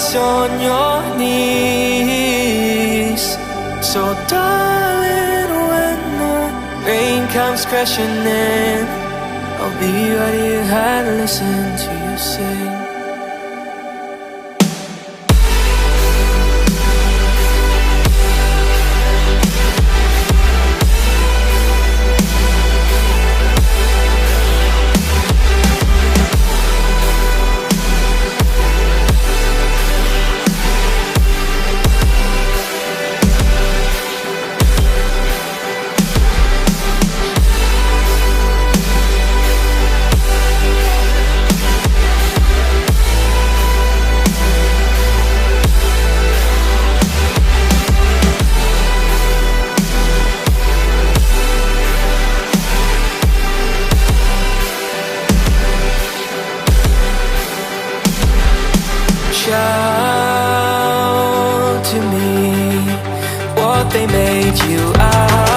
face on your knees. So darling, when the rain comes crashing in, I'll be right here and listen to you sing. Shout to me what they made you out